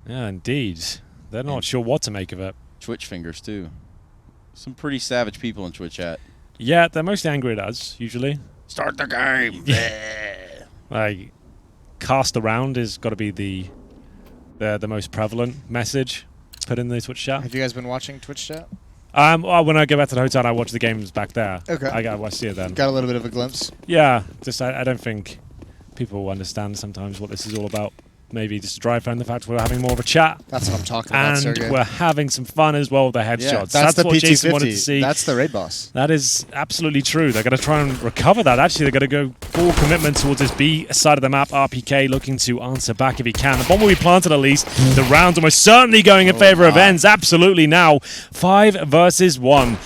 Yeah, indeed. They're not sure what to make of it. Twitch fingers, too. Some pretty savage people in Twitch chat. Yeah, they're mostly angry at us, usually. Start the game! Yeah. Like, cast around has got to be the most prevalent message put in the Twitch chat. Have you guys been watching Twitch chat? Well, when I go back to the hotel, I watch the games back there. Okay. I see it then. Got a little bit of a glimpse. Yeah, just I don't think people understand sometimes what this is all about. Maybe just drive home the fact we're having more of a chat. That's what I'm talking about, and Sergey. we're having some fun as well with the headshots. Yeah, that's the what PT50. Jason wanted to see. That's the raid boss. That is absolutely true. They're going to try and recover that. Actually, they're going to go full commitment towards this B side of the map. RPK looking to answer back if he can. The bomb will be planted at least. The round's almost certainly going in favor of ENCE. Absolutely now. 5 versus 1.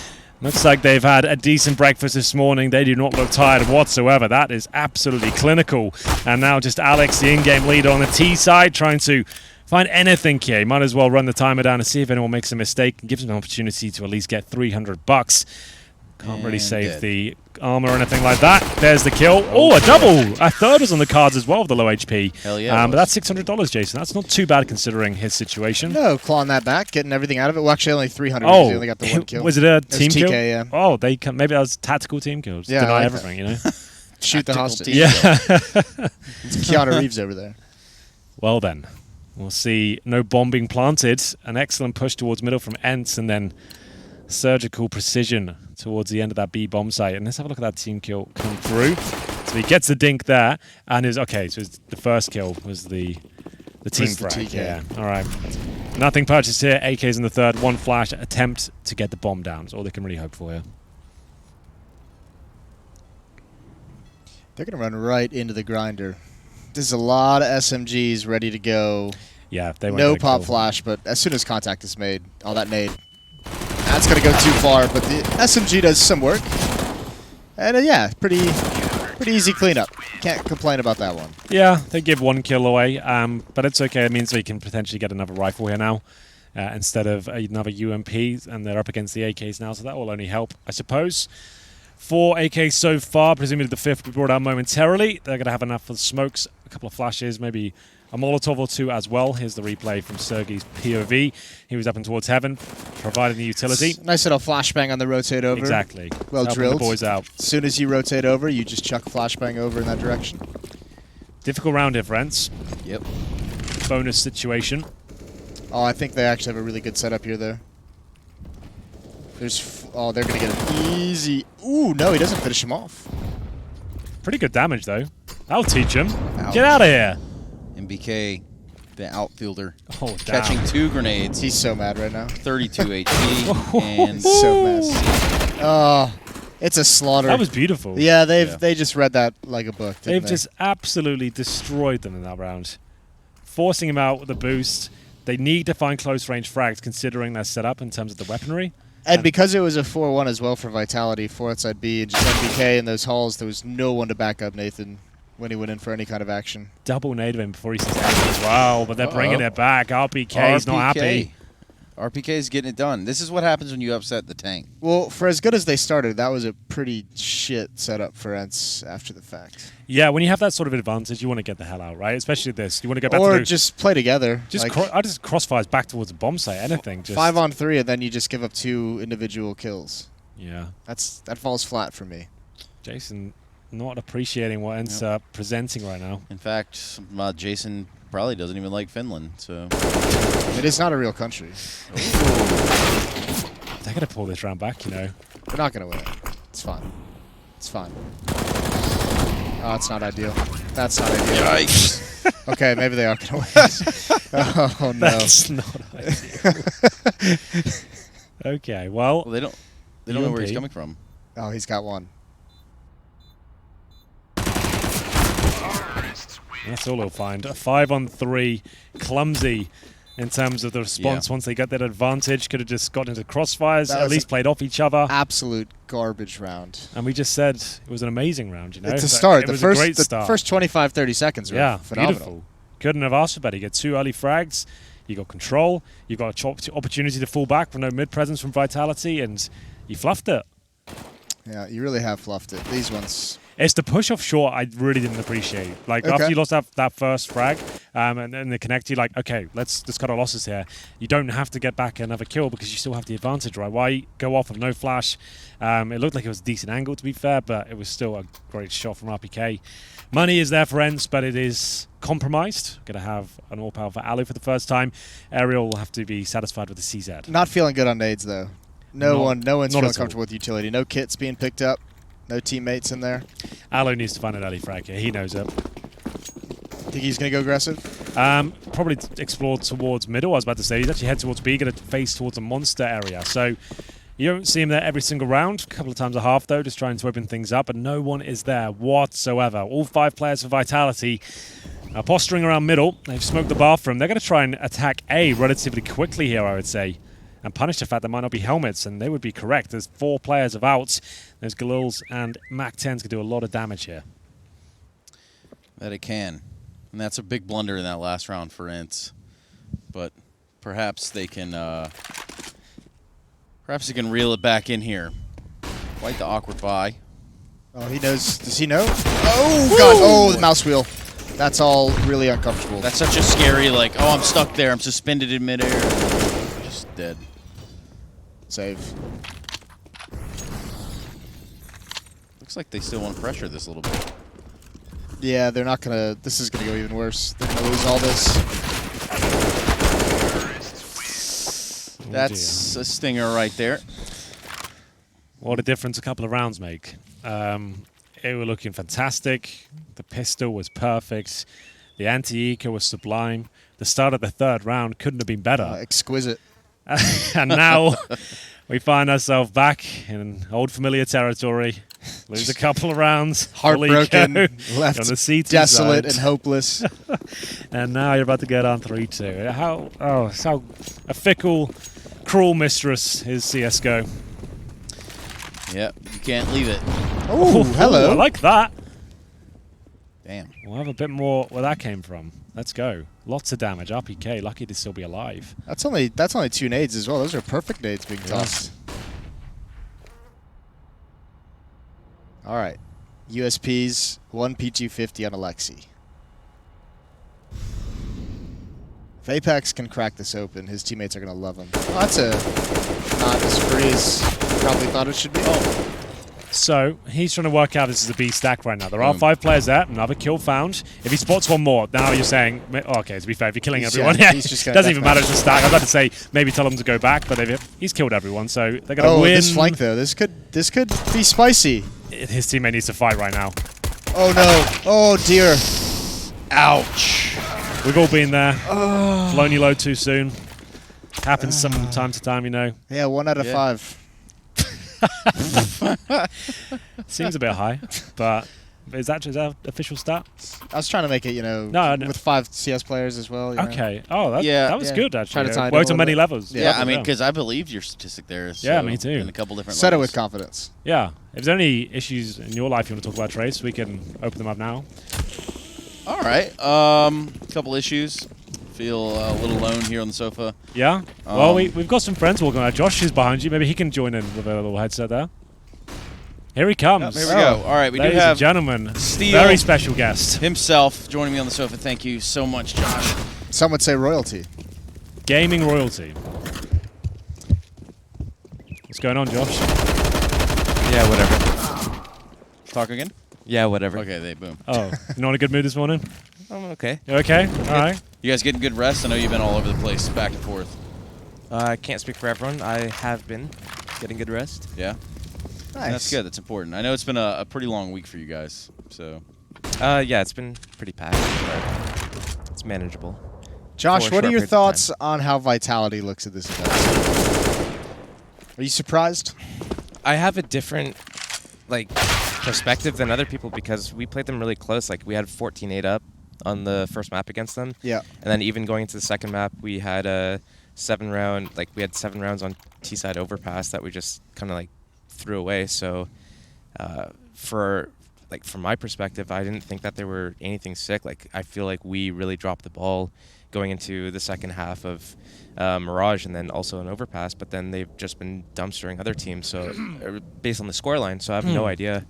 Looks like they've had a decent breakfast this morning. They do not look tired whatsoever. That is absolutely clinical. And now just Alex, the in-game leader on the T side, trying to find anything here. Might as well run the timer down and see if anyone makes a mistake and gives them an opportunity to at least get $300. Can't really save the armor or anything like that. There's the kill. Oh, a double! A third is on the cards as well with the low HP. Hell yeah. But that's $600, Jason. That's not too bad considering his situation. No, clawing that back, getting everything out of it. Well, actually, only 300. Oh, He only got the 1 kill. Was it a team TK, kill? yeah. Oh, maybe that was tactical team kills. Yeah, Deny like everything, you know? Shoot the hostage. Yeah. It's Keanu Reeves over there. Well then, we'll see no bomb being planted. An excellent push towards middle from ENCE, and then surgical precision towards the end of that B bomb site. And let's have a look at that team kill come through. So he gets the dink there, and is okay. So the first kill was the team frag. TK. Yeah. All right. Nothing purchased here. AK's in the third. One flash attempt to get the bomb down. That's all they can really hope for here. They're going to run right into the grinder. There's a lot of SMGs ready to go. Yeah, they no pop flash, but as soon as contact is made, all that nade. That's going to go too far, but the SMG does some work. And yeah, pretty easy cleanup. Can't complain about that one. Yeah, they give 1 kill away, but it's okay. It means we can potentially get another rifle here now instead of another UMP, and they're up against the AKs now, so that will only help, I suppose. 4 AKs so far, presumably the 5th will be brought out momentarily. They're going to have enough for the smokes, a couple of flashes, maybe a Molotov or 2 as well. Here's the replay from Sergey's POV. He was up and towards heaven, providing the utility. Nice little flashbang on the rotate over. Exactly. Well drilled. The boys out. As soon as you rotate over, you just chuck a flashbang over in that direction. Difficult round here for ENCE. Yep. Bonus situation. Oh, I think they actually have a really good setup here, though. Oh, they're going to get an easy... Ooh, no, he doesn't finish him off. Pretty good damage, though. That'll teach him. Ouch. Get out of here. MBK, the outfielder, Oh, catching 2 grenades. He's so mad right now. 32 HP and So messy. Oh, it's a slaughter. That was beautiful. Yeah, they just read that like a book, didn't They've they? just absolutely destroyed them in that round. Forcing him out with a boost. They need to find close-range frags, considering their setup in terms of the weaponry. And because it was a 4-1 as well for Vitality, 4 outside B, and just MBK in those halls, there was no one to back up Nathan when he went in for any kind of action. Double nade him before he sees that as well, but they're bringing it back. RPK's not happy. RPK is getting it done. This is what happens when you upset the tank. Well, for as good as they started, that was a pretty shit setup for ENCE after the fact. Yeah, when you have that sort of advantage, you want to get the hell out, right? Especially this. You want to go back or to just play together. Just like I just crossfires back towards the bomb site. Anything. Just 5 on 3, and then you just give up 2 individual kills. Yeah. That falls flat for me. Jason not appreciating what ENCE are presenting right now. In fact, Jason probably doesn't even like Finland, so... It is not a real country. They're going to pull this round back, you know. They're not going to win it. It's fine. It's fine. Oh, it's not ideal. That's not ideal. Yikes. Okay, maybe they are going to win. Oh, no. That's not ideal. Okay, well... They don't know where he's coming from. Oh, he's got one. That's all he'll find. A 5 on 3, clumsy in terms of the response once they got that advantage. Could have just got into crossfires, at least played off each other. Absolute garbage round. And we just said it was an amazing round, you know. It's a start. It was a great start. The first 25, 30 seconds were phenomenal. Beautiful. Couldn't have asked for better. You get 2 early frags, you got control, you got an opportunity to fall back with no mid-presence from Vitality, and you fluffed it. Yeah, you really have fluffed it. These ones... It's the push off short I really didn't appreciate. Like, after you lost that first frag and then the connect, you're like, okay, let's cut our losses here. You don't have to get back another kill because you still have the advantage, right? Why go off with no flash? It looked like it was a decent angle, to be fair, but it was still a great shot from RPK. Money is there for ENCE, but it is compromised. Going to have an all-power for Alu for the first time. Aerial will have to be satisfied with the CZ. Not feeling good on nades, though. No one's feeling comfortable with utility. No kits being picked up. No teammates in there. Alu needs to find an early frag here. He knows it. Think he's going to go aggressive? Probably explore towards middle, I was about to say. He's actually heading towards B, going to face towards a monster area. So you don't see him there every single round. A couple of times a half, though, just trying to open things up. But no one is there whatsoever. All 5 players for Vitality are posturing around middle. They've smoked the bathroom. They're going to try and attack A relatively quickly here, I would say, and punish the fact there might not be helmets, and they would be correct. There's 4 players of outs. There's Galils and Mac-10s can do a lot of damage here. That it can. And that's a big blunder in that last round for ENCE. But perhaps they can reel it back in here. Quite the awkward buy. Oh, he knows. Does he know? Oh, God. Oh, the mouse wheel. That's all really uncomfortable. That's such a scary, like, oh, I'm stuck there. I'm suspended in midair. Just dead. Save. Looks like they still want to pressure this a little bit. Yeah, they're not going to. This is going to go even worse. They're going to lose all this. That's a stinger right there. What a difference a couple of rounds make. They were looking fantastic. The pistol was perfect. The anti-eco was sublime. The start of the 3rd round couldn't have been better. Exquisite. And now we find ourselves back in old familiar territory. Lose a couple of rounds. Heartbroken, left on the seat desolate and hopeless. And now you're about to get on 3-2. How a fickle, cruel mistress is CSGO. Yep, you can't leave it. Oh, hello. I like that. Damn. We'll have a bit more where that came from. Let's go. Lots of damage. RPK, lucky to still be alive. That's only 2 nades as well. Those are perfect nades being tossed. All right. USPs, 1 PG50 on Alexi. If Apex can crack this open, his teammates are going to love him. Oh, that's not as free as probably thought it should be. Oh. So he's trying to work out this is a B stack right now. There are 5 players there. Another kill found. If he spots one more, now you're saying, okay, to be fair, if you're killing everyone, he's just doesn't even matter. It's a stack. I was about to say maybe tell him to go back, but he's killed everyone, so they're going to win. This flank though, this could be spicy. His teammate needs to fight right now. Oh no! Oh dear! Ouch! We've all been there. Blown you low too soon. Happens some time to time, you know. Yeah, 1 out of 5. Seems a bit high, but is that official stat? I was trying to make it, you know, no. with 5 CS players as well. Okay. Oh, that was good, actually. Try to tie it worked on many levels. Yeah, I mean, because I believed your statistic there. So yeah, me too. In a couple different Said levels. it with confidence. Yeah. If there's any issues in your life you want to talk about, Trace, we can open them up now. All right. Couple issues. Feel a little alone here on the sofa. Yeah? Well, we've got some friends walking around. Josh is behind you. Maybe he can join in with a little headset there. Here he comes. Here we go. All right, we do have... Ladies and gentlemen, Steel very special guest. himself joining me on the sofa. Thank you so much, Josh. Some would say royalty. Gaming royalty. What's going on, Josh? Yeah, whatever. Talk again? Yeah, whatever. Okay, boom. Oh, you not in a good mood this morning? I'm okay. You okay? All right. You guys getting good rest? I know you've been all over the place, back and forth. I can't speak for everyone. I have been getting good rest. Yeah? Nice. That's good. That's important. I know it's been a pretty long week for you guys, so... Yeah, it's been pretty packed, but it's manageable. Josh, what are your thoughts on how Vitality looks at this event? Are you surprised? I have a different, perspective than other people because we played them really close. Like, we had 14-8 up on the first map against them. Yeah. And then even going into the second map, we had a 7-round, we had 7 rounds on T-side Overpass that we just kind of, threw away. So, from my perspective, I didn't think that there were anything sick. I feel like we really dropped the ball going into the second half of Mirage and then also an Overpass, but then they've just been dumpstering other teams, so based on the scoreline, so I have no idea.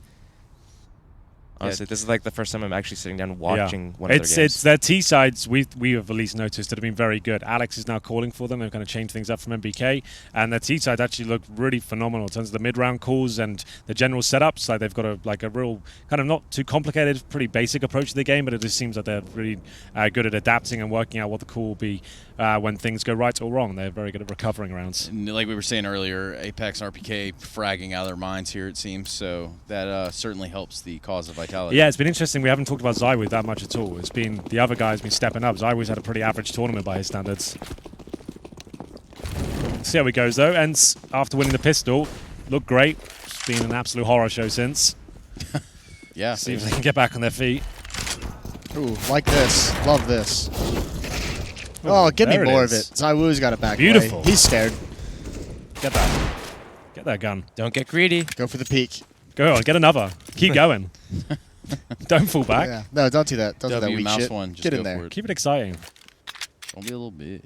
Honestly, this is like the first time I'm actually sitting down watching one of their games. It's their T sides. We have at least noticed that have been very good. Alex is now calling for them. They've kind of changed things up from MBK, and their T sides actually look really phenomenal in terms of the mid round calls and the general setups. Like they've got a real kind of not too complicated, pretty basic approach to the game, but it just seems that they're really good at adapting and working out what the call will be when things go right or wrong. They're very good at recovering rounds. And like we were saying earlier, Apex and RPK fragging out of their minds here, it seems. So that certainly helps the cause of Vitality. Yeah, it's been interesting. We haven't talked about Zywood that much at all. It's been the other guys been stepping up. Zywood's had a pretty average tournament by his standards. See how it goes though. ENCE, after winning the pistol, looked great. It's been an absolute horror show since. Yeah. See if they can get back on their feet. Ooh, like this. Love this. Oh, give me more of it. Zywoo's got a back. Beautiful. He's scared. Get that. Get that gun. Don't get greedy. Go for the peek. Go on, get another. Keep going. Don't fall back. Yeah. No, don't do that. Don't do that W weak mouse shit. one. Just Get go in there. For it. Keep it exciting. Don't be a little bitch.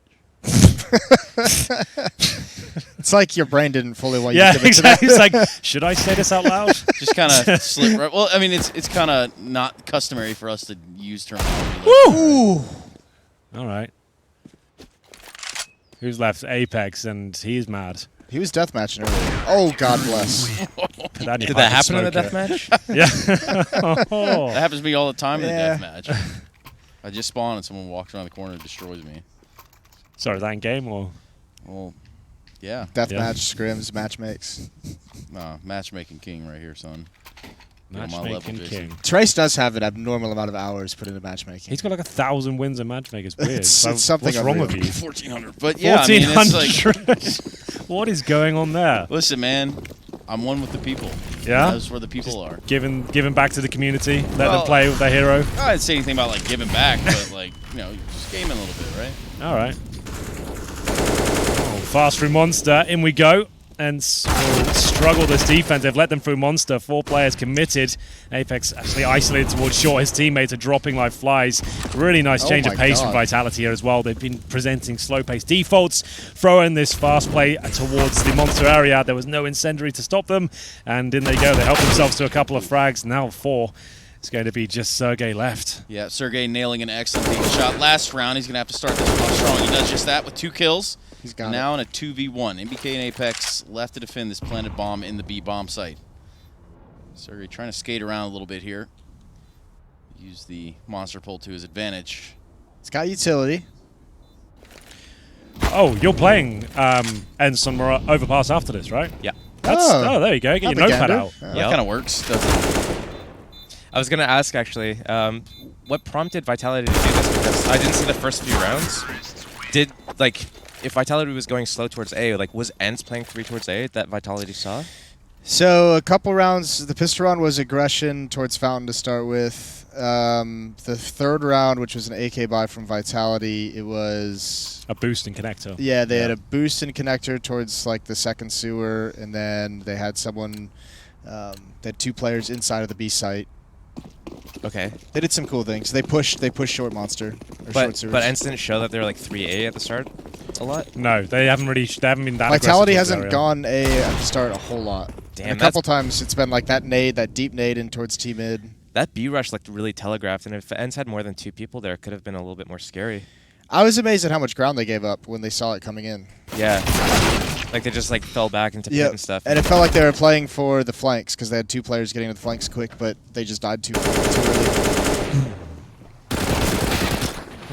It's like your brain didn't fully want you Yeah, to give it exactly. to It's like, should I say this out loud? Just kind of slip right. Well, I mean, it's kind of not customary for us to use terminology. Like Ooh. All right. Who's left? Apex, and he's mad. He was deathmatching earlier. Oh, God bless. Put that in your Did that pipe happen in the and smoke deathmatch? it. Yeah. That happens to me all the time Yeah. in the deathmatch. I just spawn and someone walks around the corner and destroys me. Sorry, that in game or? Well, yeah. Deathmatch, scrims, match makes. Matchmaking king right here, son. Get on my Matchmaking level, Jason. king. Trace does have an abnormal amount of hours put into matchmaking. He's got like 1,000 wins in matchmaking. It's weird. It's So something what's wrong with unreal. you? 1,400. But yeah, I mean, it's like, 1,400. What is going on there? listen, man, I'm one with the people. Yeah? That's where the people are. Giving back to the community. Let Well, them play with their hero. I didn't say anything about like giving back, but like, just gaming a little bit, right? All right. Oh, fast through Monster. In we go. And will struggle this defense. They've let them through Monster. 4 players committed. Apex actually isolated towards short. His teammates are dropping like flies. Really nice change of pace from Vitality here as well. They've been presenting slow pace defaults, throwing this fast play towards the Monster area. There was no incendiary to stop them. And in they go. They help themselves to a couple of frags. Now 4. It's going to be just sergej left. Yeah, sergej nailing an excellent deep shot. Last round, he's going to have to start this one strong. He does just that with 2 kills. He's got now in a 2v1. MBK and Apex left to defend this planted bomb in the B bomb site. sergej trying to skate around a little bit here. Use the monster pull to his advantage. It's got utility. Oh, you're playing ENCE on Overpass after this, right? Yeah. That's, there you go. Get your notepad out. That kind of works, doesn't it? I was going to ask, actually, what prompted Vitality to do this? Because I didn't see the first few rounds. If Vitality was going slow towards A, was ENCE playing 3 towards A that Vitality saw? So a couple rounds, the pistol round was aggression towards Fountain to start with. The 3rd round, which was an AK buy from Vitality, it was a boost in connector. Yeah, they had a boost in connector towards the 2nd sewer, and then they had someone. They had 2 players inside of the B site. Okay. They did some cool things. They pushed short monster or short sewers. But ENCE didn't show that they're 3A at the start a lot. No, they haven't been that. Vitality hasn't gone A at the start a whole lot. Damn, and a couple times it's been that deep nade in towards T mid. That B rush looked really telegraphed, and if ENCE had more than 2 people there, it could have been a little bit more scary. I was amazed at how much ground they gave up when they saw it coming in. Yeah. They just fell back into pit and stuff. And it felt like they were playing for the flanks because they had 2 players getting to the flanks quick, but they just died too early.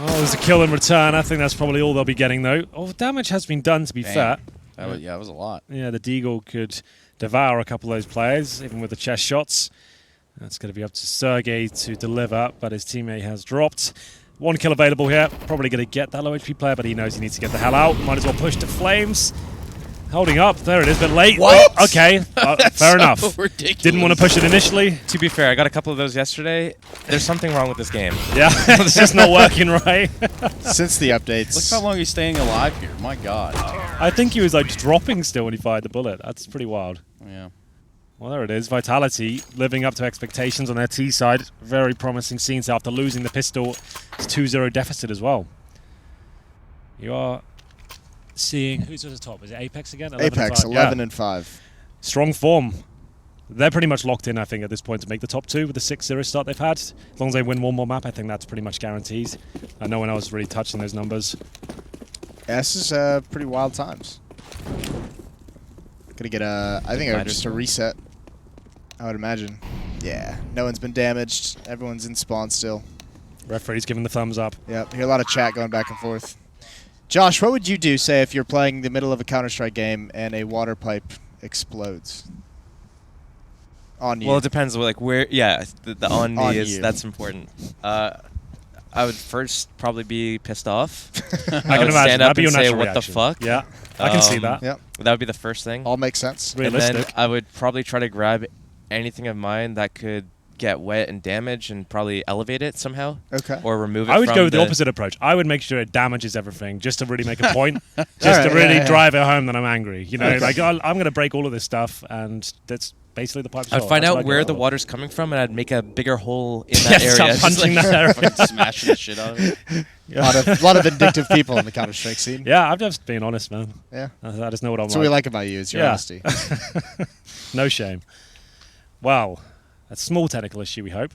Oh, there's a kill in return. I think that's probably all they'll be getting, though. Oh, damage has been done, to be fair. That was a lot. Yeah, the Deagle could devour a couple of those players, even with the chest shots. That's going to be up to sergej to deliver, but his teammate has dropped. 1 kill available here. Probably going to get that low HP player, but he knows he needs to get the hell out. Might as well push to flames. Holding up. There it is, but late. What? Oh, okay. Fair enough. Ridiculous. Didn't want to push it initially. To be fair, I got a couple of those yesterday. There's something wrong with this game. Yeah, it's just not working right. Since the updates. Look how long he's staying alive here. My God. I think he was just dropping still when he fired the bullet. That's pretty wild. Yeah. Well, there it is. Vitality living up to expectations on their T side. Very promising scenes after losing the pistol. It's 2-0 deficit as well. You are seeing... Who's at the top? Is it Apex again? 11 Apex, and 5. 11 Yeah. and 5. Strong form. They're pretty much locked in, I think, at this point to make the top 2 with the 6-0 start they've had. As long as they win one more map, I think that's pretty much guaranteed. No one else really touching those numbers. Yeah, this is pretty wild times. Gonna get I think just a reset, I would imagine. Yeah, no one's been damaged. Everyone's in spawn still. Referee's giving the thumbs up. Yep, hear a lot of chat going back and forth. Josh, what would you do, say, if you're playing the middle of a Counter-Strike game and a water pipe explodes on you? Well, it depends. Like where? Yeah, the on me is you. that's important. I would first probably be pissed off. I I can would imagine. stand up That'd be and your say, natural "What reaction. the fuck?" Yeah, I can see that. Yep, That would be the first thing. all makes sense. And then Realistic. I would probably try to grab anything of mine that could get wet and damage and probably elevate it somehow. Okay. Or remove it I would from go with the opposite approach. I would make sure it damages everything just to really make a point, just Alright, to really yeah. drive it home that I'm angry. You know, like I'm going to break all of this stuff, and that's basically the pipe. I'd find That's what out I'd where go the for. water's coming from, and I'd make a bigger hole in Yeah, that start area. Just punching like- that area. Fucking smashing the shit out of it. A lot of vindictive people in the Counter-Strike scene. Yeah, I'm just being honest, man. Yeah. I just know what I'm That's what we like about you, is your Yeah. honesty. No shame. Well, a small technical issue, we hope.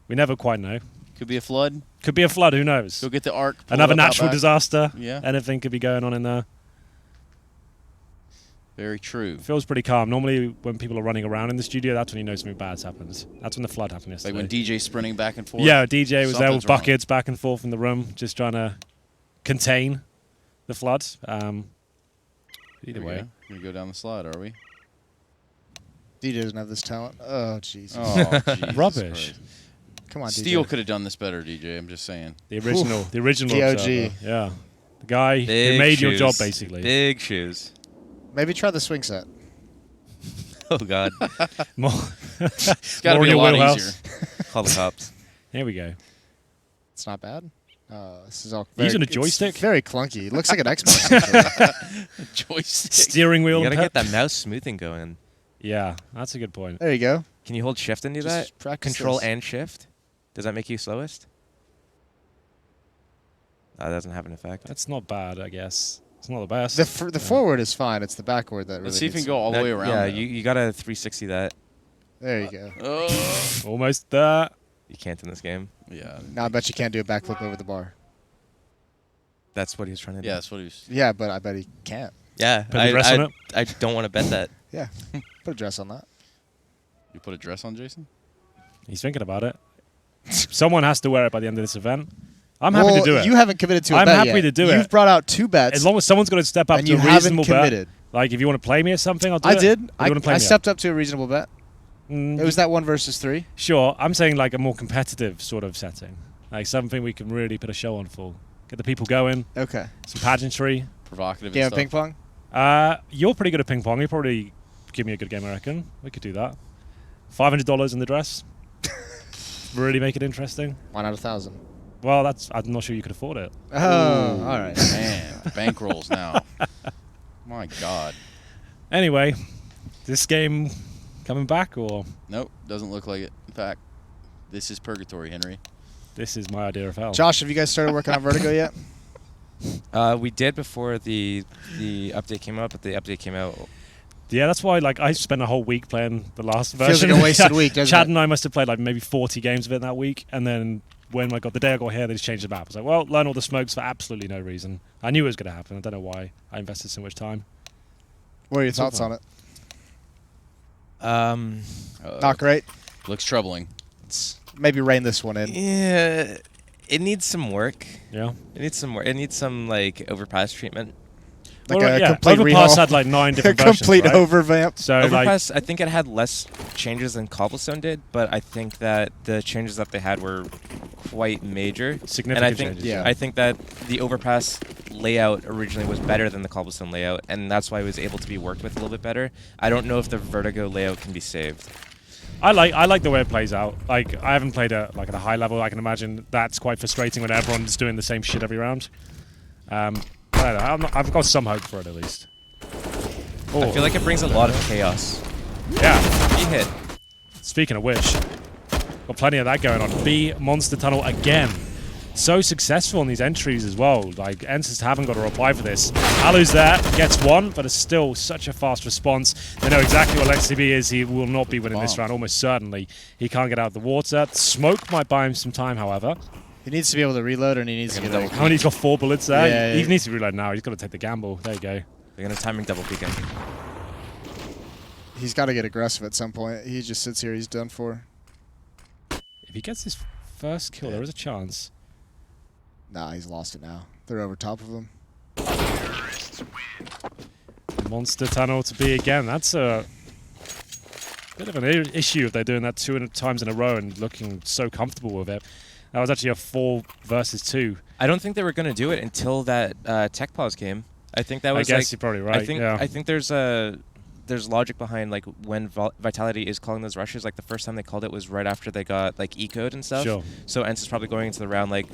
We never quite know. Could be a flood. Could be a flood, who knows? Go get the arc. pull Another it up out natural back. disaster. Yeah. Anything could be going on in there. Very true. Feels pretty calm. Normally, when people are running around in the studio, that's when you know something bad happens. That's when the flood happened Like yesterday. when DJ sprinting back and forth. Yeah, DJ was there with Something's wrong. buckets back and forth in the room, just trying to contain the flood. Either There we way. go. We're gonna go down the slide, are we? DJ doesn't have this talent. Oh, jeez. Oh, Jesus Rubbish. Christ. Come on, Steel DJ. could have done this better, DJ. I'm just saying. The original The OG. observer. Yeah. The guy who Big made your shoes. job, basically. Big shoes. Maybe try the swing set. Oh God. More, It's got to more be in a your lot wheelhouse. easier. Call the cops. Here we go. It's not bad. This is all Using a it's joystick? very clunky. It looks like an Xbox controller. Joystick. Steering wheel. You gotta and get that mouse smoothing going. Yeah, that's a good point. There you go. Can you hold shift and do Just that? practice Control this. and shift? Does that make you slowest? That doesn't have an effect. That's not bad, I guess. It's not the best. The forward is fine. It's the backward that really. Let's see if we needs can go all the way around. Yeah, though. you gotta 360 that. There you go. Oh. Almost there. You can't in this game. Yeah. Now I bet you can't do a backflip over the bar. That's what he was trying to do. Yeah, that's what he was. Yeah, but I bet he can't. Yeah. Put the dress on it. I don't want to bet that. Yeah. Put a dress on that. You put a dress on, Jason? He's thinking about it. Someone has to wear it by the end of this event. I'm happy to do it. You haven't committed to a I'm bet happy yet. to do it. You've brought out 2 bets. As long as someone's going to step up and to you a haven't reasonable bet. committed. Like, if you want to play me at something, I'll do I it. did. Or you wanna play I me stepped up to a reasonable bet. Mm, It was that 1 versus 3. Sure. I'm saying like a more competitive sort of setting. Like something we can really put a show on for. Get the people going. Okay. Some pageantry. Provocative Game and of stuff. ping pong. You're pretty good at ping pong. You probably give me a good game, I reckon. We could do that. $500 in the dress. Really make it interesting. 1 out of 1,000. Well, I'm not sure you could afford it. Oh, all right. Man, bankrolls now. My God. Anyway, this game coming back, or Nope, doesn't look like it. In fact, this is purgatory, Henry. this is my idea of hell? Josh, have you guys started working on Vertigo yet? We did before the update came out, but the update came out. Yeah, that's why. Like, I spent a whole week playing the last Feels version. like a wasted week, doesn't Chad it? and I must have played like maybe 40 games of it that week, and then when the day I got here, they just changed the map. I was like, well, learn all the smokes for absolutely no reason. I knew it was going to happen. I don't know why I invested so much time. What are your It's all thoughts on fun. it? Not great. Looks troubling. Maybe rein this one in. Yeah, it needs some work. Yeah. It needs some work. It needs some like overpass treatment. Like Well, a yeah. complete Overpass rehaul. had like 9 A different versions, complete right? overvamp. So like, Overpass, I think it had less changes than Cobblestone did, but I think that the changes that they had were quite major. significant And I think changes. yeah. I think that the Overpass layout originally was better than the Cobblestone layout, and that's why it was able to be worked with a little bit better. I don't know if the Vertigo layout can be saved. I like the way it plays out. Like, I haven't played it like at a high level. I can imagine that's quite frustrating when everyone's doing the same shit every round. I don't know, I've got some hope for it at least. I feel like it brings a lot of chaos. Yeah. Be hit. Speaking of which, got plenty of that going on. B Monster Tunnel again. so successful in these entries as well. Like, ENCE haven't got a reply for this. Alu's there, gets one, but it's still such a fast response. They know exactly what LXCB is. He will not be winning this round, almost certainly. He can't get out of the water. Smoke might buy him some time, however. He needs to be able to reload, and he needs to get double a... How many? He's got 4 bullets there. Yeah, He yeah. needs to reload now. He's got to take the gamble. There you go. They're going to timing double peek him. He's got to get aggressive at some point. He just sits here. He's done for. If he gets his first kill, there is a chance. Nah, he's lost it now. They're over top of him. Monster tunnel to B again. That's a bit of an issue if they're doing that 2 times in a row and looking so comfortable with it. That was actually a 4 versus 2. I don't think they were going to do it until that tech pause came. I think that was I guess you're probably right. I think there's logic behind like when Vitality is calling those rushes. Like the first time they called it was right after they got like E-code and stuff. Sure. So ENCE is probably going into the round like,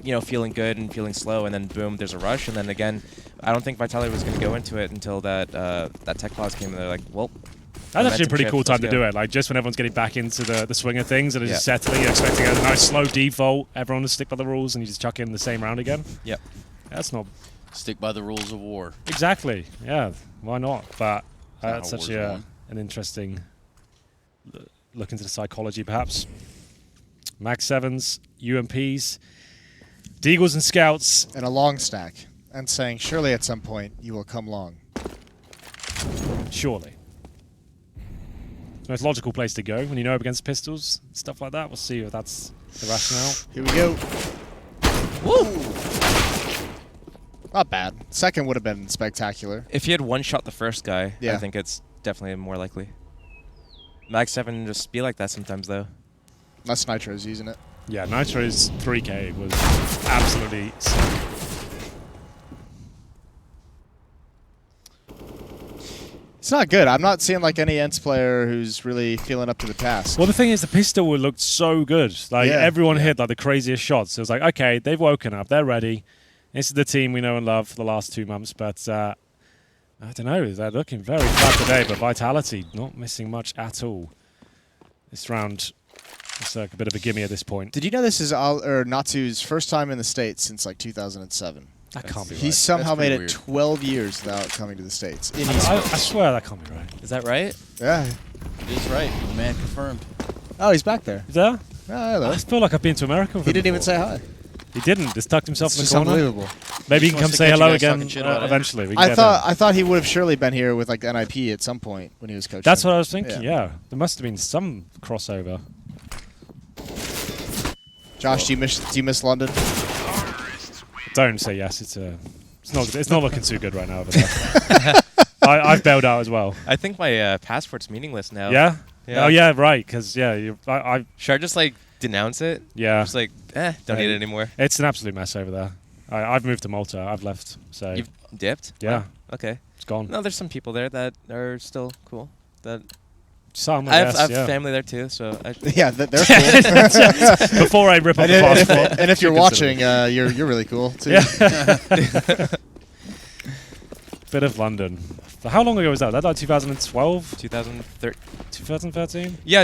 you know, feeling good and feeling slow, and then boom, there's a rush, and then again, I don't think Vitality was going to go into it until that that tech pause came, and they're like, well. That's actually a pretty chip, cool time to let's do go. it. Like just when everyone's getting back into the swing of things and it's Yeah. just settling, you're expecting a nice slow default, everyone to stick by the rules, and you just chuck in the same round again. Yep. That's not Stick by the rules of war. exactly. Yeah, why not? But not that's how such war's won. an interesting look into the psychology, perhaps. Max 7s, UMPs, Deagles and Scouts. And a long stack. And saying, surely at some point you will come long. Surely. The most logical place to go when you know up against pistols, stuff like that. We'll see if that's the rationale. Here we go. Woo! Not bad. Second would have been spectacular. If he had one shot the first guy, Yeah. I think it's definitely more likely. Mag 7 just be like that sometimes, though. Unless Nitro's using it. Yeah, Nitro's 3K was absolutely sick. It's not good. I'm not seeing like any ENCE player who's really feeling up to the task. Well, the thing is, the pistol looked so good. Like, Yeah. everyone hit like the craziest shots. It was like, okay, they've woken up. They're ready. This is the team we know and love for the last 2 months. But I don't know. They're looking very flat today. But Vitality not missing much at all. This round is like a bit of a gimme at this point. Did you know this is Natsu's first time in the States since like 2007? That can't be He right. somehow That's made pretty it weird. 12 years without coming to the States. In I esports. swear that can't be right. Is that right? Yeah. It is right. Man confirmed. Oh, he's back there. Is there? Oh, hello. I feel like I've been to America with He him didn't even before. say hi. He didn't. Just tucked himself It's in just the corner. unbelievable. Maybe he Just can come wants to say catch you hello guys again talking shit about it. eventually. We can I get thought he would have surely been here with like NIP at some point when he was coaching. That's what I was thinking, Yeah. yeah. There must have been some crossover. Josh, do you miss London? Don't say yes. It's not looking too good right now over there. I've bailed out as well. I think my passport's meaningless now. Yeah? Yeah. Oh, yeah, right. Because, yeah, Should I just like denounce it? yeah. Just like, don't need it anymore. It's an absolute mess over there. I've moved to Malta. I've left. So, You've dipped? yeah, Oh, okay. it's gone. No, there's some people there that are still cool. That Some, I have, guess, I have yeah. family there too, so Yeah, they're cool. Before I rip up the passport. and if you're consider watching, you're really cool too. Yeah. Bit of London. So how long ago was that? That like 2012? 2013. 2013? Yeah,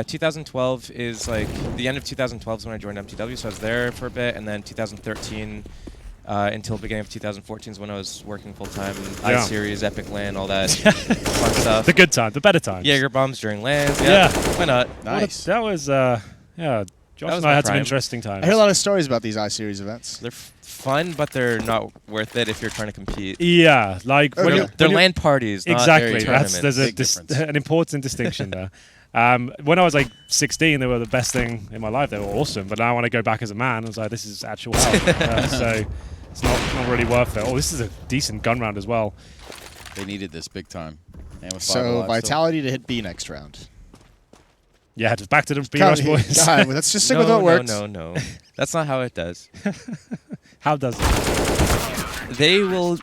2012 is like the end of 2012 is when I joined MTW, so I was there for a bit, and then 2013 until the beginning of 2014 is when I was working full time. Yeah. iSeries, Epic LAN, all that fun stuff. The good times, the better times. Jaeger bombs during LANs. Yeah. Why not? Nice. That was, yeah. Josh was and I my had some prime. interesting times. I hear a lot of stories about these iSeries events. They're fun, but they're not worth it if you're trying to compete. Yeah, like when Okay. you're, They're when you're- LAN parties, not exactly. their There's tournaments. a Big difference. an important distinction there. When I was like 16, they were the best thing in my life. They were awesome. But now when I go back as a man, I was like, this is actual hell. So it's not really worth it. Oh, this is a decent gun round as well. They needed this big time. And with 5 So alive still. Vitality to hit B next round. Yeah, just back to the B-Rush boys. God, let's just stick with no, what works. no. That's not how it does. How does it? They will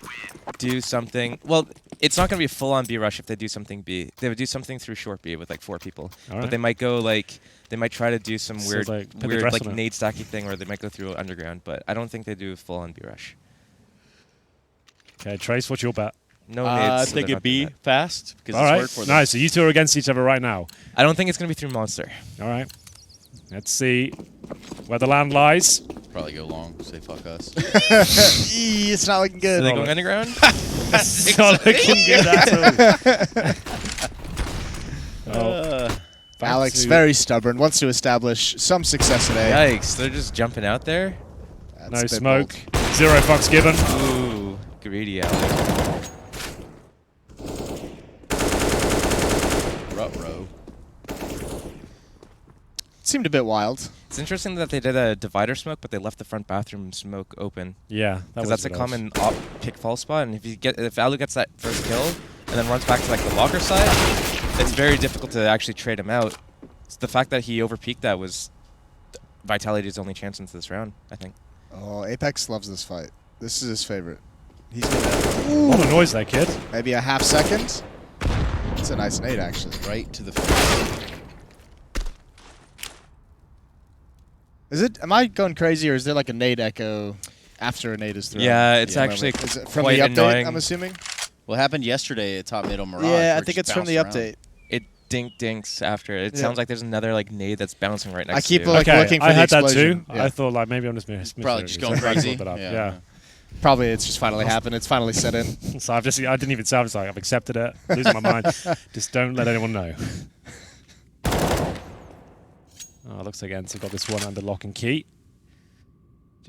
do something. Well, it's not going to be a full-on B rush if they do something B. They would do something through short B with like 4 people. All right. But they might go like they might try to do some So weird, like, put the weird dress like on it. nade stacky thing, or they might go through underground. But I don't think they do full-on B rush. Okay, Trace, what's your bet? No I nades. so think they're it'd not doing be that. fast because All it's right, worked for them. nice. So you two are against each other right now. I don't think it's going to be through monster. All right. Let's see where the land lies. Probably go long. Say fuck us. It's not looking Are good. they going underground? It's not looking good at all. Back Alex, to- very stubborn, wants to establish some success today. Yikes! They're just jumping out there. That's no a bit smoke. bold. 0 fucks given. Ooh, greedy Alex. Ruh-roh. Seemed a bit wild. It's interesting that they did a divider smoke, but they left the front bathroom smoke open. Yeah, that Because was that's a bit odd. common pick fall spot, and if Alu gets that first kill and then runs back to like the locker side, it's very difficult to actually trade him out. It's the fact that he overpeaked that was Vitality's only chance into this round, I think. Oh, Apex loves this fight. This is his favorite. He's A gonna lot of noise there, kid. maybe a half second. It's a nice nade, actually. Right to the face. Is it? Am I going crazy, or is there like a nade echo after a nade is thrown? Yeah, it's Yeah, actually is it from quite the update? annoying. I'm assuming. What happened yesterday at top mid on Mirage? Yeah, where I it think just it's from the bounced around. update. It dinks after it. It Yeah. sounds like there's another like nade that's bouncing right next I keep to you. like Okay, looking for I the had that explosion. too. Yeah. I thought like maybe I'm just missing Probably just going crazy. Yeah. Probably it's just finally happened. It's finally set in. So I didn't even say, I was like, I've accepted it. Losing my mind. Just don't let anyone know. Oh, looks like ENCE have got this one under lock and key.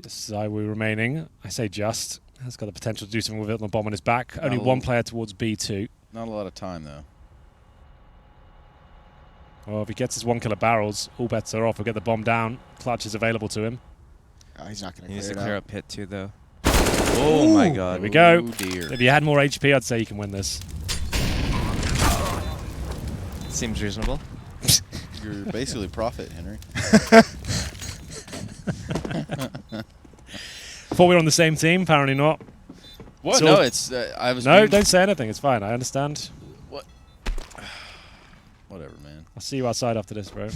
Just Zywoo remaining. I say just. Has got the potential to do something with it on the bomb on his back. Only one player towards B2. Not a lot of time, though. Well, if he gets his 1 kill at barrels, all bets are off. He'll get the bomb down. Clutch is available to him. Oh, he's not going He to needs to clear clear it up pit too, though. Oh my There god. we go. Oh, dear. If you had more HP, I'd say you can win this. Seems reasonable. You're basically profit, Henry. Thought we were on the same team. Apparently not. What? So- No, it's... I was... No, being- don't say anything. It's fine. I understand. Whatever, man. I'll see you outside after this, bro.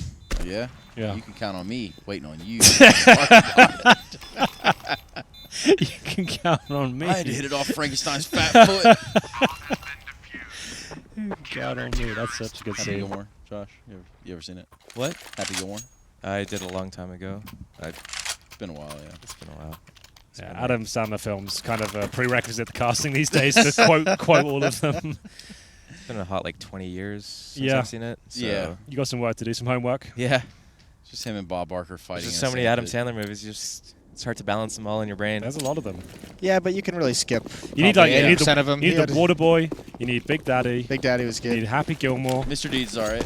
Yeah? Yeah. You can count on me waiting on you. You can count on me. I had to hit it off Frankenstein's fat foot. You can count on me. That's such a good Happy scene. Gilmore, Josh. You ever seen it? What? Happy Gilmore? I did a long time ago. It's been a while, yeah. It's been a while. It's Yeah, been Adam Sandler films kind of a prerequisite to casting these days to quote all of them. It's been a hot like 20 years since Yeah. I've seen it. So Yeah. You got some work to do, some homework. Yeah. It's just him and Bob Barker fighting. There's just in so a many sand Adam pit. Sandler movies. It's hard to balance them all in your brain. There's a lot of them. Yeah, but you can really skip. You need like probably you need 80% of them. You need the Water Boy. You need Big Daddy. Big Daddy was You need good. Happy Gilmore. Mr. Deeds is alright.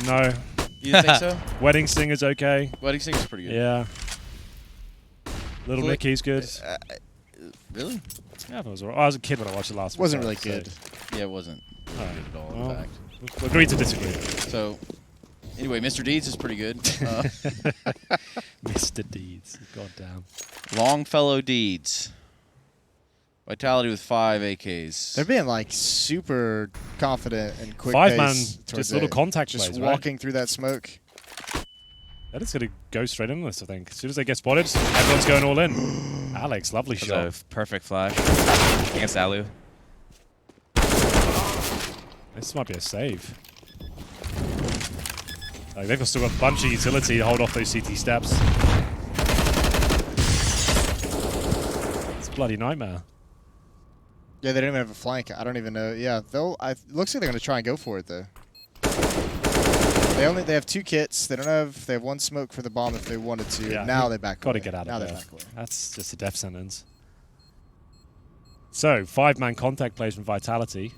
No. You didn't think so? Wedding Singer's okay. Wedding Singer's pretty good. Yeah. Little Click. Nicky's good. Really? Yeah, that was alright. I was a kid when I watched it last. Wasn't week, really so- good. Yeah, it wasn't Alright. good at all, Well, in fact. We'll agree to disagree. So, anyway, Mr. Deeds is pretty good. Mr. Deeds. Goddamn. Longfellow Deeds. Vitality with 5 AKs. They're being like super confident and quick. Five man, pace towards just little A. contact Just plays, right? walking through that smoke. That is going to go straight into this, I think. As soon as they get spotted, everyone's going all in. Alex, lovely That shot. was a perfect flash against Alu. This might be a save. Like, they've still got a bunch of utility to hold off those CT steps. It's a bloody nightmare. Yeah, they don't even have a flank. I don't even know. Yeah, they'll. Looks like they're gonna try and go for it though. They have 2 kits. They don't have. They have 1 smoke for the bomb if they wanted to. Yeah, Now they back. Got to away. get out now of they there. back away. That's just a death sentence. So, 5-man contact plays from Vitality.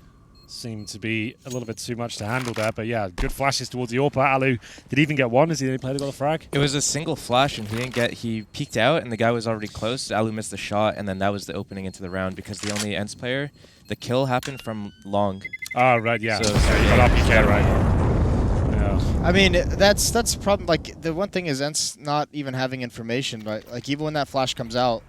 Seemed to be a little bit too much to handle there, but yeah, good flashes towards the AWP. Alu did he even get one? Has he only played got a frag? It was a single flash, and he peeked out, and the guy was already close. Alu missed the shot, and then that was the opening into the round because the only ENCE player, the kill happened from long. Oh, right, yeah. So- Yeah, you got RPK, right? Yeah. I mean, that's the problem. Like the one thing is ENCE not even having information, right? Like even when that flash comes out,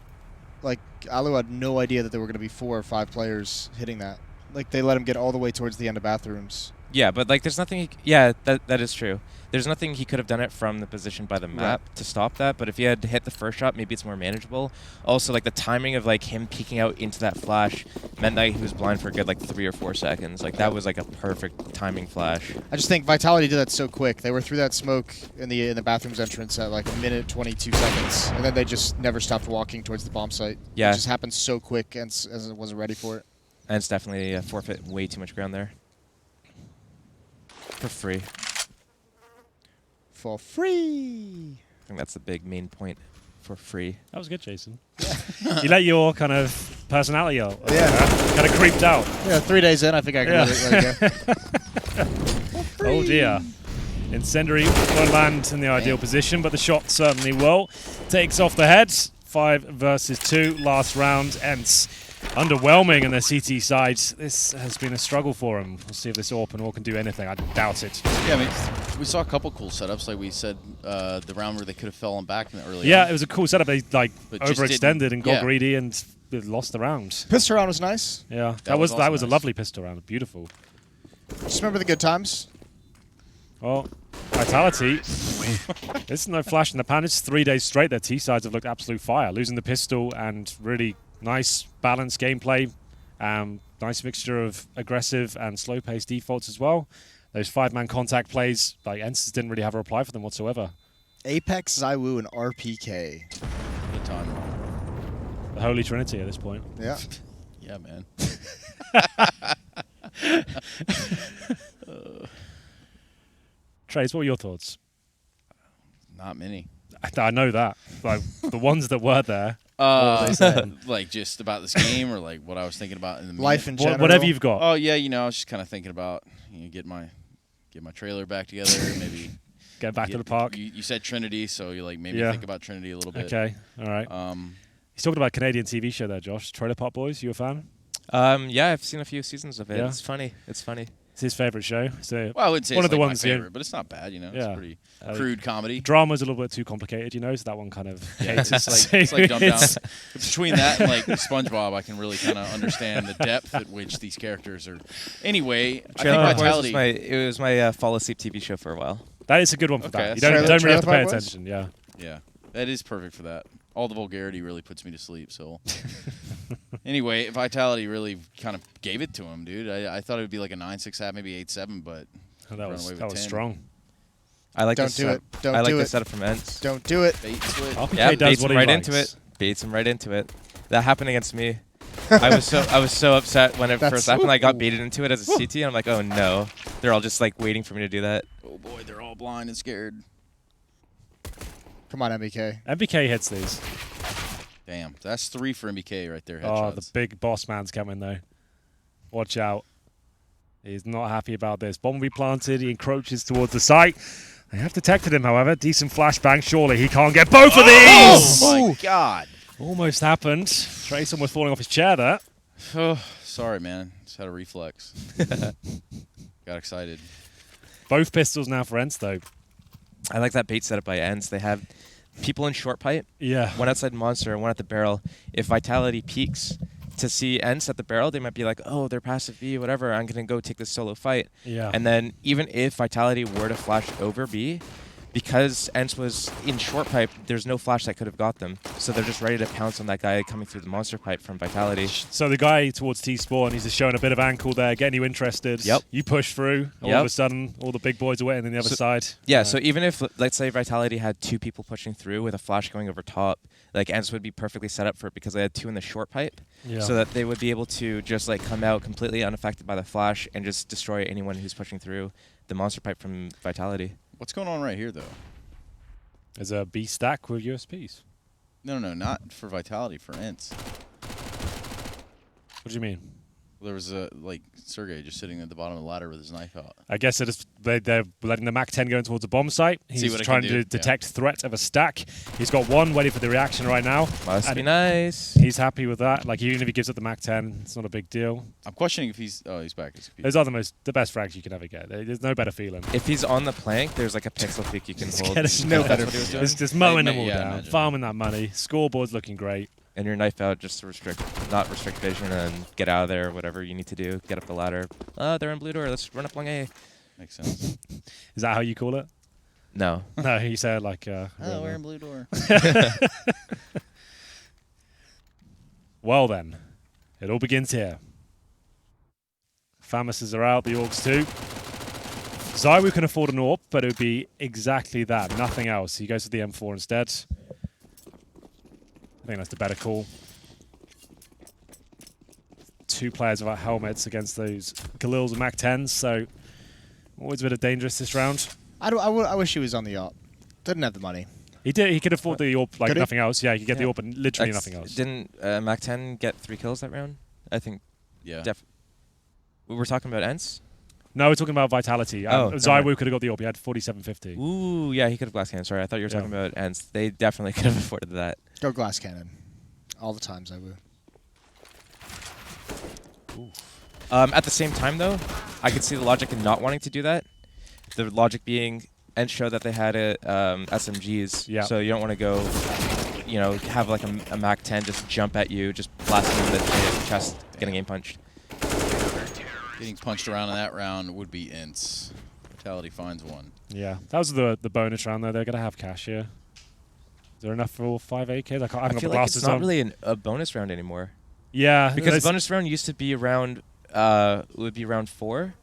like Alu had no idea that there were going to be 4 or 5 players hitting that. Like they let him get all the way towards the end of bathrooms, Yeah, but like, there's nothing. Yeah, that is true. There's nothing he could have done it from the position by the map to stop that. But if he had hit the first shot, maybe it's more manageable. Also, like the timing of like him peeking out into that flash meant that he was blind for a good like 3 or 4 seconds. Like that was like a perfect timing flash. I just think Vitality did that so quick. They were through that smoke in the bathroom's entrance at like a minute 22 seconds, and then they just never stopped walking towards the bomb site. Yeah. It just happened so quick, and as it wasn't ready for it. And it's definitely forfeit way too much ground there. For free. For free. I think that's the big main point. For free. That was good, Jason. You let your kind of personality out. Yeah. Kind of creeped out. Yeah, 3 days in, I think I can let it go. Oh dear. Incendiary won't land in the ideal position, but the shot certainly will. Takes off the head. 5 versus 2. Last round. ENCE underwhelming on the CT side. This has been a struggle for him. We'll see if this open wall can do anything. I doubt it. Yeah, I mean, we saw a couple cool setups, like we said, the round where they could have fallen back in the early. Yeah, on. it was a cool setup. They like But just overextended and got yeah. greedy and lost the round. Pistol round was nice. Yeah, That was that also was a nice. lovely pistol round. Beautiful. Just remember the good times. Well, Vitality. There's no flash in the pan. It's 3 days straight. Their T sides have looked absolute fire. Losing the pistol and really nice balanced gameplay. Nice mixture of aggressive and slow-paced defaults as well. Those 5-man contact plays, like ENCE didn't really have a reply for them whatsoever. Apex, Zywoo, and RPK. Good time. The Holy Trinity at this point. Yeah. Yeah, man. Trace, what were your thoughts? Not many. I know that. Like the ones that were there. What were they saying? Like just about this game, or like what I was thinking about in the Life in general. Whatever you've got. Oh yeah, I was just kind of thinking about get my trailer back together, maybe Get back to the park. You said Trinity, so you like maybe Yeah. think about Trinity a little bit. Okay, all right. He's talking about a Canadian TV show there, Josh. Trailer Park Boys, you a fan? Yeah, I've seen a few seasons of it. Yeah. It's funny. It's funny. It's his favourite show. So Well, I wouldn't say one it's of the like ones, my yeah. favorite, but it's not bad. It's Yeah. pretty crude comedy. Drama's a little bit too complicated, so that one kind of It's like dumbed down. Between that and like SpongeBob, I can really kind of understand the depth at which these characters are. Anyway, I Trailer think Park Boys Vitality. was my fall asleep TV show for a while. That is a good one for Okay, that. You that's don't Trailer really have to pay Park Boys? attention. Yeah. Yeah, that is perfect for that. All the vulgarity really puts me to sleep. So, anyway, Vitality really kind of gave it to him, dude. I thought it would be like a 9-6 half, maybe 8-7, but That run was away with that was 10. strong. I like Don't this do set- it. Don't I like do this it. setup from ENCE. Don't do it. bait switch. RPK Yeah, does baits what him he right likes. into it. Baits him right into it. That happened against me. I was so upset when it That's- first happened. I got Ooh. baited into it as a CT, and I'm like, oh no. They're all just like waiting for me to do that. Oh boy, they're all blind and scared. Come on, MBK. MBK hits these. Damn, that's 3 for MBK right there. Oh, Headshots. the big boss man's coming though. Watch out. He's not happy about this. Bomb will be planted. He encroaches towards the site. They have detected him, however. Decent flashbang. Surely he can't get both of these. Oh my god. Almost happened. Trace almost falling off his chair there. Oh, sorry, man. Just had a reflex. Got excited. Both pistols now for ENCE though. I like that bait setup by ENCE. They have people in short pipe, Yeah. one outside monster and one at the barrel. If Vitality peaks to see ENCE at the barrel, they might be like, oh, they're passive B, whatever. I'm going to go take this solo fight. Yeah. And then even if Vitality were to flash over B, because ENCE was in short pipe, there's no flash that could have got them. So they're just ready to pounce on that guy coming through the monster pipe from Vitality. So the guy towards T-Spawn, he's just showing a bit of ankle there, getting you interested. Yep. You push through. All of a sudden, all the big boys are waiting on the other side. Yeah, so even if, let's say, Vitality had 2 people pushing through with a flash going over top, like ENCE would be perfectly set up for it because they had 2 in the short pipe, Yeah. so that they would be able to just like come out completely unaffected by the flash and just destroy anyone who's pushing through the monster pipe from Vitality. What's going on right here, though? There's a B stack with USPs. No, not for Vitality, for ENCE. What do you mean? There was like Sergey just sitting at the bottom of the ladder with his knife out. I guess they're letting the MAC-10 go in towards the bomb site. He's what it trying can to do, detect threat of a stack. He's got one waiting for the reaction right now. Must And be nice. He's happy with that. Like, even if he gives up the MAC-10, it's not a big deal. I'm questioning if he's. Oh, he's back. Those are the best frags you can ever get. There's no better feeling. If he's on the plank, there's like a pixel peak you can hold. There's no That's better what he was doing. It's just mowing them all Yeah, down, imagine. farming that money. Scoreboard's looking great. and your knife out just to not restrict vision and get out of there, whatever you need to do. Get up the ladder. They're in blue door. Let's run up long A. Makes sense. Is that how you call it? No. No, you said like. Oh, we're in blue door. Well then, it all begins here. Famises are out, the Orcs too. Zywoo can afford an AWP, but it would be exactly that, nothing else. He goes to the M4 instead. I think that's the better call. 2 players without helmets against those Galils and Mac-10s, so always a bit of dangerous this round. I wish he was on the AWP. Didn't have the money. He did. He could afford the AWP like Could he? nothing else. Yeah, he could get the AWP and literally nothing else. Didn't Mac-10 get 3 kills that round? I think. Yeah. We were talking about ENCE? No, we're talking about Vitality. Zywoo could have got the AWP. He had 4750. Ooh, yeah, he could have glass cannon. Sorry, I thought you were talking about ENCE. They definitely could have afforded that. Go glass cannon. All the times I would. At the same time, though, I could see the logic in not wanting to do that. The logic being ENCE showed that they had SMGs, so you don't want to go, have like a Mac-10 just jump at you, just blasting in the chest, getting game punched. Getting punched around in that round would be ENCE. Vitality finds one. Yeah, that was the bonus round though. They're gonna have cash here. Is there enough for all 5 AKs? I haven't got feel the like glasses it's not on. really a bonus round anymore. Yeah, Because the bonus round used to be around, would be round 4.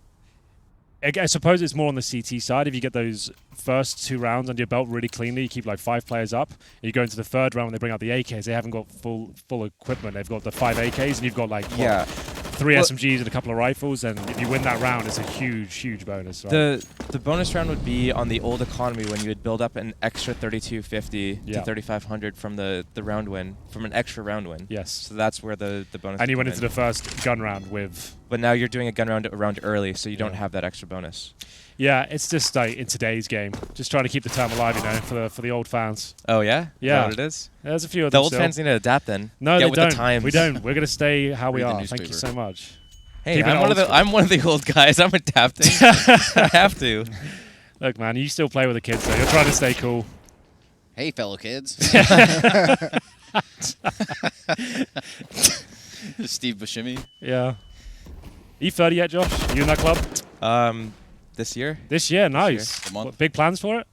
I suppose it's more on the CT side. If you get those first 2 rounds under your belt really cleanly, you keep like 5 players up, and you go into the 3rd round when they bring out the AKs, they haven't got full equipment. They've got the 5 AKs, and you've got like 3 SMGs and a couple of rifles, and if you win that round, it's a huge bonus. Right? The bonus round would be on the old economy when you would build up an extra 3250 to 3500 from the round win, from an extra round win. Yes. So that's where the bonus. And you went into the first gun round with. But now you're doing a gun round early, so you don't have that extra bonus. Yeah, it's just like in today's game, just trying to keep the term alive, for the old fans. Oh yeah, yeah, is that what it is. There's a few of the them old still. fans need to adapt then. No, Get they with don't. The times. We don't. We're gonna stay how we Read the are. Thank you newspaper. so much. Hey, I'm one of the old guys. I'm adapting. I have to. Look, man, you still play with the kids, so you're trying to stay cool. Hey, fellow kids. Steve Buscemi. Yeah. Are you 30 yet, Josh? Are you in that club? This year. This year, nice. The month. What, big plans for it?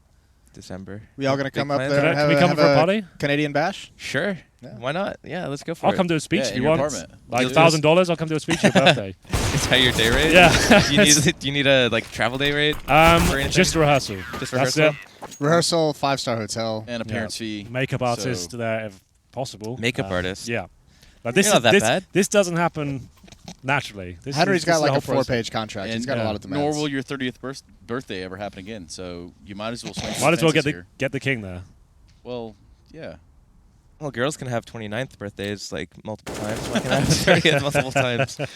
December. We all gonna Big come up plans. there and Can we come have for a party? Canadian bash? Sure. Yeah. Why not? Yeah, let's go for I'll it. come to a speech Yeah, if in you your want. apartment. Like You'll do this. $1,000, I'll come to a speech at your birthday. Is that your day rate? Yeah. Do you need a travel day rate? for anything? Just a rehearsal. Just That's rehearsal? it. Rehearsal, 5-star hotel. And appearance fee. Makeup So- artist there if possible. Makeup artist. Yeah. Like this You're not that this, bad. this doesn't happen naturally. Henry's got is the like whole a process. 4-page contract. He's And, got a lot of demands. Nor will your 30th birthday ever happen again. So you might as well swing. Might as well get here. the king there. Well, yeah. Well, girls can have 29th birthdays like multiple times. Why can't I have 30th multiple times? That's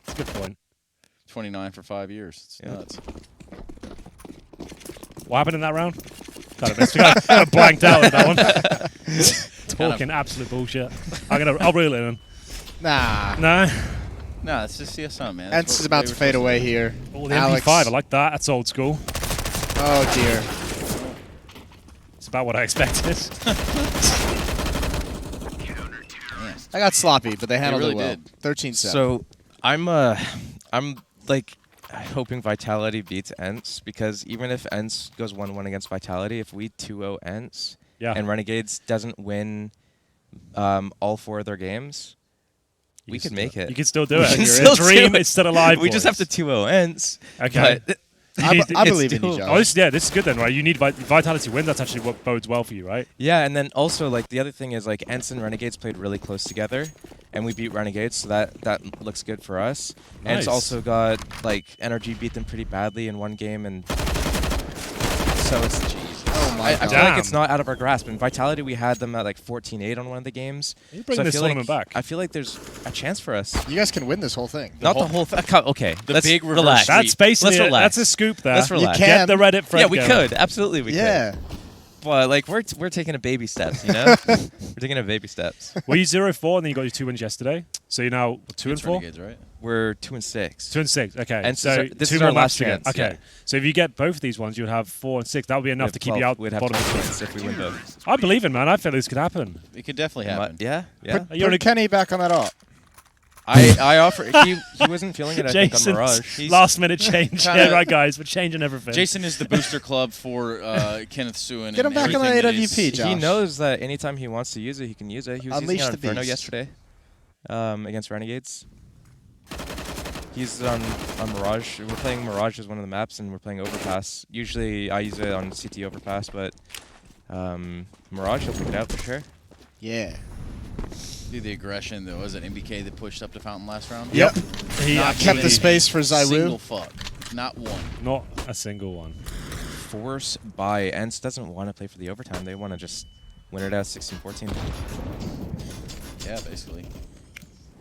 a good point. 29 for 5 years. It's Yeah. nuts. What happened in that round? Kind of blanked out in that one. Talking absolute bullshit. I'll reel it in. Nah. No. No, it's just CSM, man. ENCE is about to fade away here. Oh, the Alex. MP5. I like that. That's old school. Oh dear. It's about what I expected. I got sloppy, but they handled really it well. did. 13-7. So I'm like hoping Vitality beats ENCE, because even if ENCE goes 1-1 against Vitality, if we 2-0 ENCE and Renegades doesn't win all 4 of their games, we could make it. You can still do We can it. still Your dream do it. is still alive. We just have to 2-0 ENCE. Okay. But I believe in you, doable. Joe. Oh, this is good then, right? You need Vitality win. That's actually what bodes well for you, right? Yeah, and then also like the other thing is like ENCE and Renegades played really close together, and we beat Renegades, so that looks good for us. Nice. ENCE also got like NRG beat them pretty badly in one game, and so it's. Oh my I god. feel like it's not out of our grasp. In Vitality, we had them at like 14-8 on one of the games. You bring so this I feel tournament like, back. I feel like there's a chance for us. You guys can win this whole thing. Not the whole thing. Okay, The let's big reverse relax. sweep. That's basically Let's relax. that's a scoop there. Let's relax. You can. Get the Reddit thread Yeah, we going. could. Absolutely, we Yeah. could. But like we're taking a baby steps, you know. We're taking a baby steps. Were you 0-4 and then you got your 2 wins yesterday? So you're now 2 and It's 4. Renegades, right? We're 2-6. 2 and 6. Okay. And so this two is more our laps last to get. chance, Okay. yeah. So if you get both of these ones, you'd have 4 and 6. That would be enough to keep you out We'd have bottom 12 of the points if we win both. I believe in, man. I feel this could happen. It could definitely happen. Yeah. You're Put Kenny back on that op. I offer. He wasn't feeling it. I think on Jason's Mirage. He's, last minute change. kinda- Yeah, right, guys. We're changing everything. Jason is the booster club for Kenneth Suen. Get him back on the AWP, Josh. he knows that anytime he wants to use it, he can use it. He was Unleash using it on the Inferno beast. yesterday against Renegades. He's on Mirage. We're playing Mirage as one of the maps, and we're playing Overpass. Usually I use it on CT Overpass, but Mirage, he'll pick it out for sure. Yeah. Do the aggression, though. Was it MBK that pushed up to Fountain last round? Yep. He Not Kept the really space for Single Zywoo. fuck. Not one. Not a single one. Force by ENCE doesn't want to play for the overtime. They want to just win it out 16-14. Yeah, basically.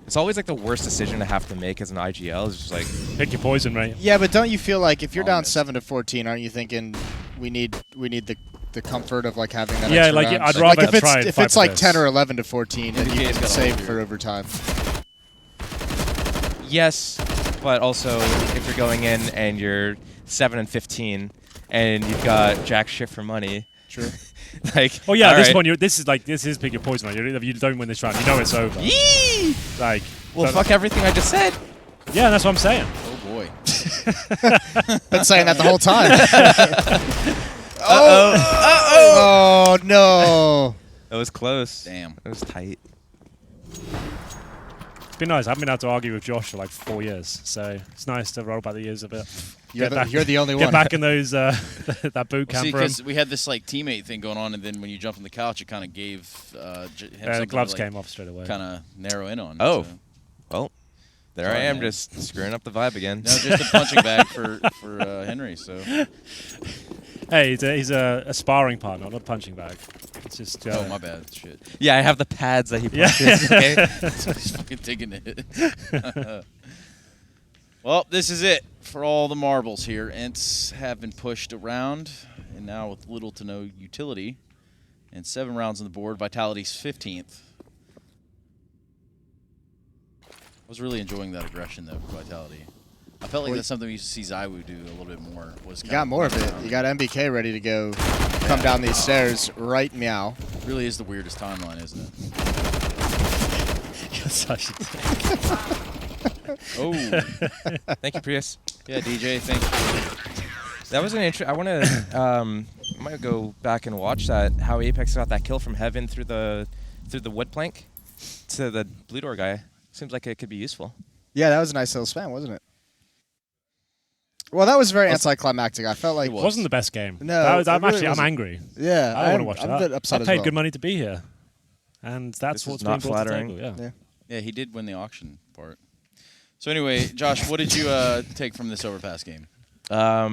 It's always like the worst decision to have to make as an IGL. Is just like, Pick your poison, mate. Yeah, but don't you feel like if you're down Honest. 7 to 14, aren't you thinking we need the comfort of like having that? Yeah, extra like round? I'd Like rather if try it's and if fight it's for like this. 10 or 11 to 14, then you NBK's can got save all for here. overtime. yes, but also if you're going in and you're 7 and 15, and you've got jack shit for money. True. Like, Oh yeah, all this right. one. This is pick your poison. Right? If you don't win this round, you know it's over. Yee! Like, Well, so- fuck everything I just said. Yeah, that's what I'm saying. Oh, boy. Been saying that the whole time. Oh no. That was close. Damn. It was tight. It's been nice. I haven't been able to argue with Josh for like 4 years, so it's nice to roll back the years a bit. You're Get back- the only Get one. back in those that boot Well, see, camp room. because we had this like teammate thing going on, and then when you jumped on the couch, it kind of gave him The something gloves to, like, came off straight away. kind of narrow in on. Oh. So. Well, there Sorry, I am, man. just screwing up the vibe again. No, just a punching bag for Henry. So. Hey, he's a sparring partner, not a punching bag. It's just. Oh, my bad. Shit. Yeah, I have the pads that he Yeah. punches. Okay. He's fucking taking it. Well, this is it for all the marbles here. ENCE have been pushed around, and now with little to no utility, and 7 rounds on the board. Vitality's 15th. I was really enjoying that aggression, though, for Vitality. I felt like Well, that's something we used to see Zywoo do a little bit more. Was You got more of it. You got MBK ready to go. Come down these stairs right meow. Really is the weirdest timeline, isn't it? You're such a Oh, Thank you, Prius. yeah, DJ, thank you. That was an I want to. I might go back and watch that. How Apex got that kill from heaven through the wood plank to the blue door guy. Seems like it could be useful. Yeah, that was a nice little spam, wasn't it? Well, that was very anticlimactic. I felt like It It wasn't the best game. No, That was, it I'm really actually I'm wasn't. angry. Yeah, I don't want to watch I'm a that. bit upset I as paid well. good money to be here, and that's This what's is not being brought to the flattering. table. Yeah. Yeah. Yeah, he did win the auction part. So anyway, Josh, what did you take from this Overpass game? A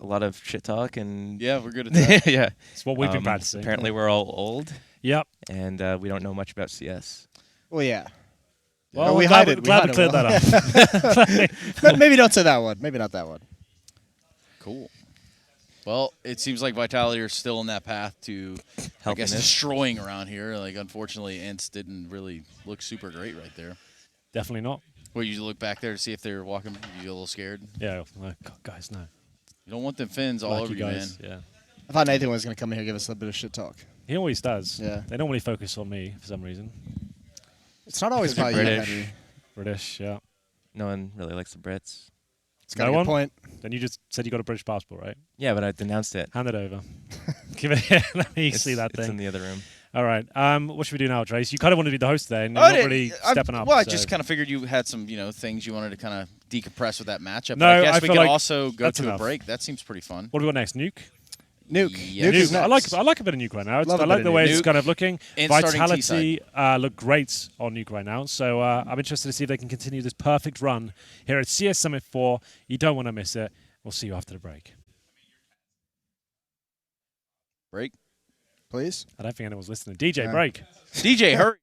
lot of shit talk and Yeah, we're good at that. yeah. It's what we've been practicing. Apparently, we're all old Yep. and we don't know much about CS. Well, yeah. Well, No, we glad hide we- it. glad we hide cleared well. that up. Maybe don't say that one. Maybe not that one. Cool. Well, it seems like Vitality are still on that path to, I Helping guess, it. destroying around here. Like, unfortunately, ENCE didn't really look super great right there. Definitely not. Well, you look back there to see if they're walking. You get a little scared. Yeah. Oh, God, guys, no. You don't want them fins all Lucky over you, man. guys. Yeah. I thought Nathan was going to come in here and give us a bit of shit talk. He always does. Yeah. They normally focus on me for some reason. It's not always Because about you're you, British. Henry. British. Yeah. No one really likes the Brits. It's got No a good one? point. Then you just said you got a British passport, right? Yeah, but I denounced it. Hand it over. Give it here. Let me see that It's in thing. the other room. All right. What should we do now, Trace? You kind of wanted to be the host today, and you're Oh, not really stepping up. Well, I so- just kind of figured you had some, things you wanted to kind of decompress with that matchup. No, but I guess I we feel could like also go that's to enough. a break. That seems pretty fun. What do we got next? Nuke? Nuke. Yeah. Nuke is Nuke. next. I like a bit of Nuke right now. Love a I bit like of the way Nuke. it's kind of looking. And starting Vitality look great on Nuke right now. So I'm interested to see if they can continue this perfect run here at CS Summit 4. You don't want to miss it. We'll see you after the break. Break. Please. I don't think anyone's listening. DJ, Yeah. break. DJ, hurry.